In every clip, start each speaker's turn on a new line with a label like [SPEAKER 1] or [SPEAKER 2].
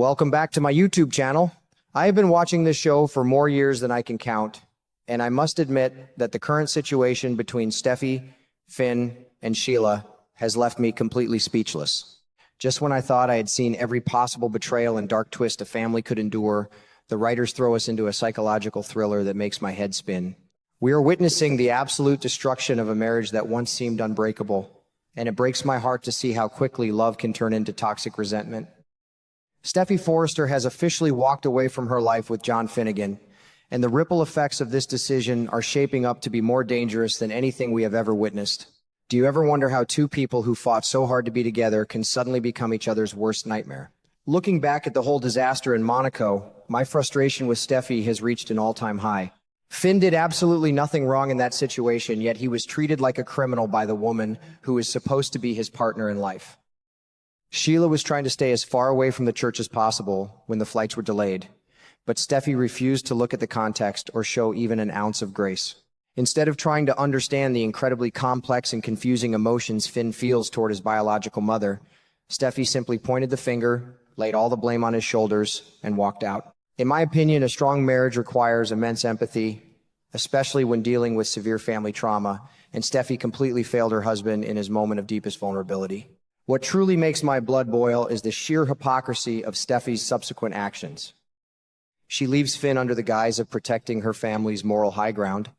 [SPEAKER 1] Welcome back to my YouTube channel. I have been watching this show for more years than I can count, and I must admit that the current situation between Steffy, Finn, and Sheila has left me completely speechless. Just when I thought I had seen every possible betrayal and dark twist a family could endure, the writers throw us into a psychological thriller that makes my head spin. We are witnessing the absolute destruction of a marriage that once seemed unbreakable, and it breaks my heart to see how quickly love can turn into toxic resentment. Steffy Forrester has officially walked away from her life with John Finnegan, and the ripple effects of this decision are shaping up to be more dangerous than anything we have ever witnessed. Do you ever wonder how two people who fought so hard to be together can suddenly become each other's worst nightmare? Looking back at the whole disaster in Monaco, my frustration with Steffy has reached an all-time high. Finn did absolutely nothing wrong in that situation, yet he was treated like a criminal by the woman who is supposed to be his partner in life. Sheila was trying to stay as far away from the church as possible when the flights were delayed, but Steffy refused to look at the context or show even an ounce of grace. Instead of trying to understand the incredibly complex and confusing emotions Finn feels toward his biological mother, Steffy simply pointed the finger, laid all the blame on his shoulders, and walked out. In my opinion, a strong marriage requires immense empathy, especially when dealing with severe family trauma, and Steffy completely failed her husband in his moment of deepest vulnerability. What truly makes my blood boil is the sheer hypocrisy of Steffy's subsequent actions. She leaves Finn under the guise of protecting her family's moral high ground,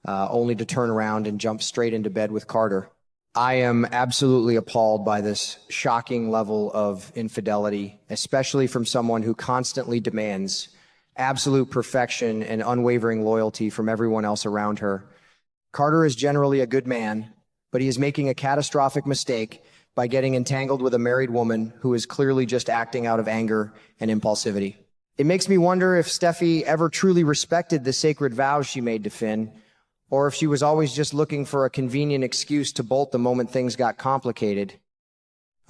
[SPEAKER 1] only to turn around and jump straight into bed with Carter. I am absolutely appalled by this shocking level of infidelity, especially from someone who constantly demands absolute perfection and unwavering loyalty from everyone else around her. Carter is generally a good man, but he is making a catastrophic mistake by getting entangled with a married woman who is clearly just acting out of anger and impulsivity. It makes me wonder if Steffy ever truly respected the sacred vows she made to Finn, or if she was always just looking for a convenient excuse to bolt the moment things got complicated.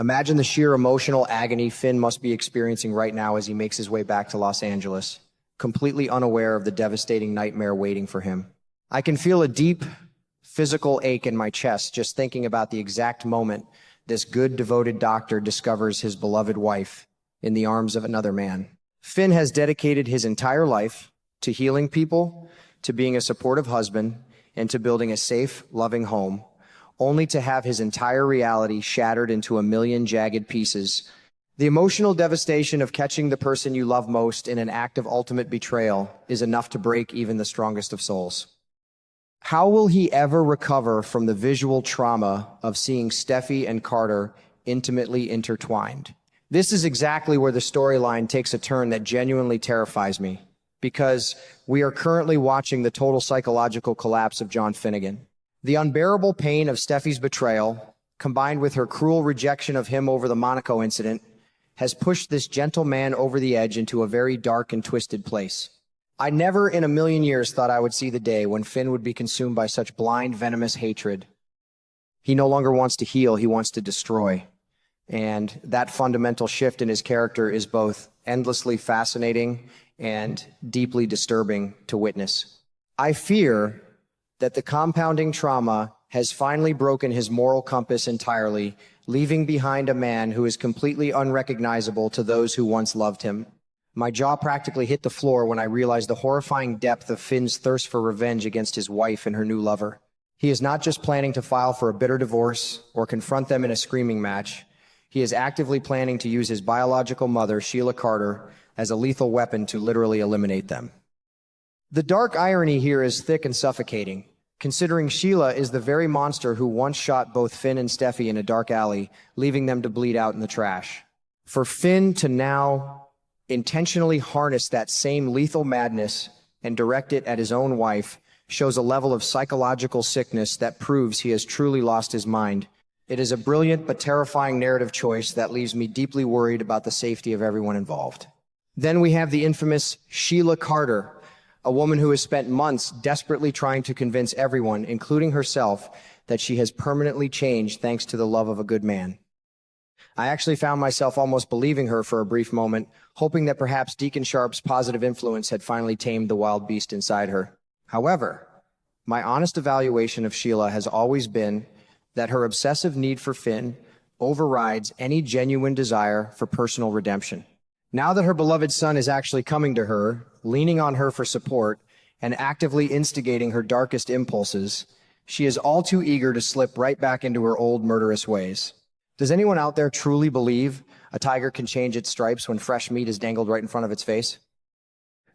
[SPEAKER 1] Imagine the sheer emotional agony Finn must be experiencing right now as he makes his way back to Los Angeles, completely unaware of the devastating nightmare waiting for him. I can feel a deep physical ache in my chest just thinking about the exact moment this good, devoted doctor discovers his beloved wife in the arms of another man. Finn has dedicated his entire life to healing people, to being a supportive husband, and to building a safe, loving home, only to have his entire reality shattered into a million jagged pieces. The emotional devastation of catching the person you love most in an act of ultimate betrayal is enough to break even the strongest of souls. How will he ever recover from the visual trauma of seeing Steffy and Carter intimately intertwined? This is exactly where the storyline takes a turn that genuinely terrifies me, because we are currently watching the total psychological collapse of John Finnegan. The unbearable pain of Steffy's betrayal, combined with her cruel rejection of him over the Monaco incident, has pushed this gentle man over the edge into a very dark and twisted place. I never in a million years thought I would see the day when Finn would be consumed by such blind, venomous hatred. He no longer wants to heal, he wants to destroy. And that fundamental shift in his character is both endlessly fascinating and deeply disturbing to witness. I fear that the compounding trauma has finally broken his moral compass entirely, leaving behind a man who is completely unrecognizable to those who once loved him. My jaw practically hit the floor when I realized the horrifying depth of Finn's thirst for revenge against his wife and her new lover. He is not just planning to file for a bitter divorce or confront them in a screaming match. He is actively planning to use his biological mother, Sheila Carter, as a lethal weapon to literally eliminate them. The dark irony here is thick and suffocating, considering Sheila is the very monster who once shot both Finn and Steffy in a dark alley, leaving them to bleed out in the trash. For Finn to now intentionally harness that same lethal madness and direct it at his own wife shows a level of psychological sickness that proves he has truly lost his mind. It is a brilliant but terrifying narrative choice that leaves me deeply worried about the safety of everyone involved. Then we have the infamous Sheila Carter, a woman who has spent months desperately trying to convince everyone, including herself, that she has permanently changed thanks to the love of a good man. I actually found myself almost believing her for a brief moment, hoping that perhaps Deacon Sharp's positive influence had finally tamed the wild beast inside her. However, my honest evaluation of Sheila has always been that her obsessive need for Finn overrides any genuine desire for personal redemption. Now that her beloved son is actually coming to her, leaning on her for support, and actively instigating her darkest impulses, she is all too eager to slip right back into her old murderous ways. Does anyone out there truly believe a tiger can change its stripes when fresh meat is dangled right in front of its face?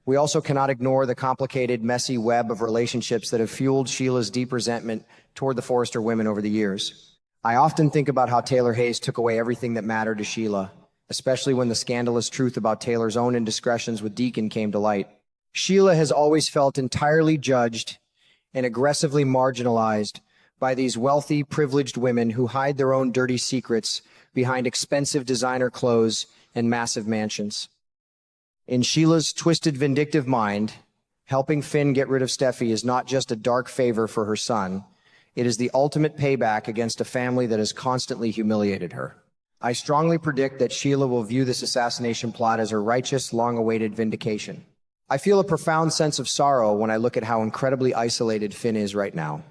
[SPEAKER 1] We also cannot ignore the complicated, messy web of relationships that have fueled Sheila's deep resentment toward the Forrester women over the years. I often think about how Taylor Hayes took away everything that mattered to Sheila, especially when the scandalous truth about Taylor's own indiscretions with Deacon came to light. Sheila has always felt entirely judged and aggressively marginalized by these wealthy, privileged women who hide their own dirty secrets behind expensive designer clothes and massive mansions. In Sheila's twisted, vindictive mind, helping Finn get rid of Steffy is not just a dark favor for her son. It is the ultimate payback against a family that has constantly humiliated her. I strongly predict that Sheila will view this assassination plot as her righteous, long-awaited vindication. I feel a profound sense of sorrow when I look at how incredibly isolated Finn is right now,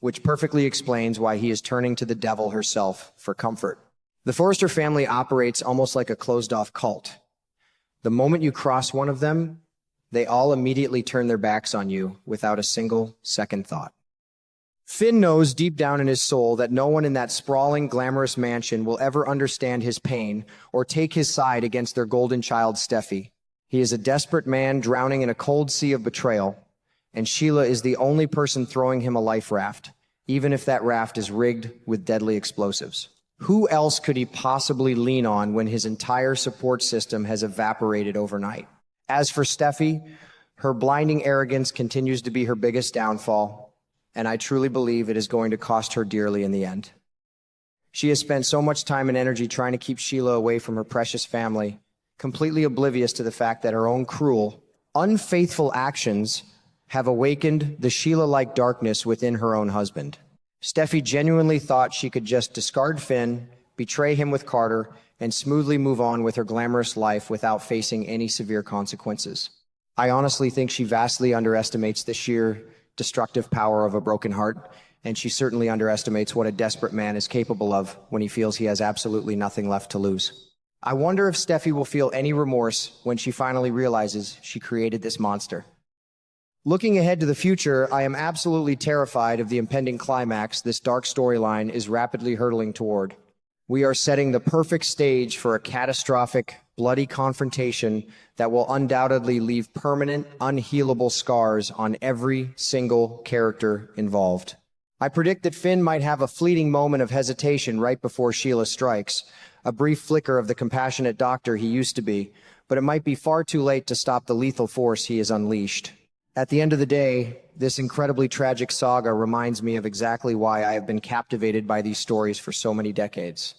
[SPEAKER 1] which perfectly explains why he is turning to the devil herself for comfort. The Forrester family operates almost like a closed-off cult. The moment you cross one of them, they all immediately turn their backs on you without a single second thought. Finn knows deep down in his soul that no one in that sprawling, glamorous mansion will ever understand his pain or take his side against their golden child, Steffy. He is a desperate man drowning in a cold sea of betrayal, and Sheila is the only person throwing him a life raft, even if that raft is rigged with deadly explosives. Who else could he possibly lean on when his entire support system has evaporated overnight? As for Steffy, her blinding arrogance continues to be her biggest downfall, and I truly believe it is going to cost her dearly in the end. She has spent so much time and energy trying to keep Sheila away from her precious family, completely oblivious to the fact that her own cruel, unfaithful actions have awakened the Sheila-like darkness within her own husband. Steffy genuinely thought she could just discard Finn, betray him with Carter, and smoothly move on with her glamorous life without facing any severe consequences. I honestly think she vastly underestimates the sheer destructive power of a broken heart, and she certainly underestimates what a desperate man is capable of when he feels he has absolutely nothing left to lose. I wonder if Steffy will feel any remorse when she finally realizes she created this monster. Looking ahead to the future, I am absolutely terrified of the impending climax this dark storyline is rapidly hurtling toward. We are setting the perfect stage for a catastrophic, bloody confrontation that will undoubtedly leave permanent, unhealable scars on every single character involved. I predict that Finn might have a fleeting moment of hesitation right before Sheila strikes, a brief flicker of the compassionate doctor he used to be, but it might be far too late to stop the lethal force he has unleashed. At the end of the day, this incredibly tragic saga reminds me of exactly why I have been captivated by these stories for so many decades.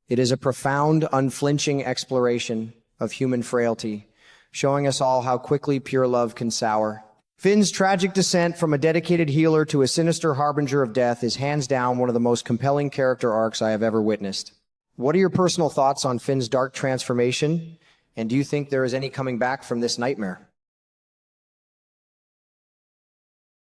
[SPEAKER 1] It is a profound, unflinching exploration of human frailty, showing us all how quickly pure love can sour. Finn's tragic descent from a dedicated healer to a sinister harbinger of death is hands down one of the most compelling character arcs I have ever witnessed. What are your personal thoughts on Finn's dark transformation, and do you think there is any coming back from this nightmare?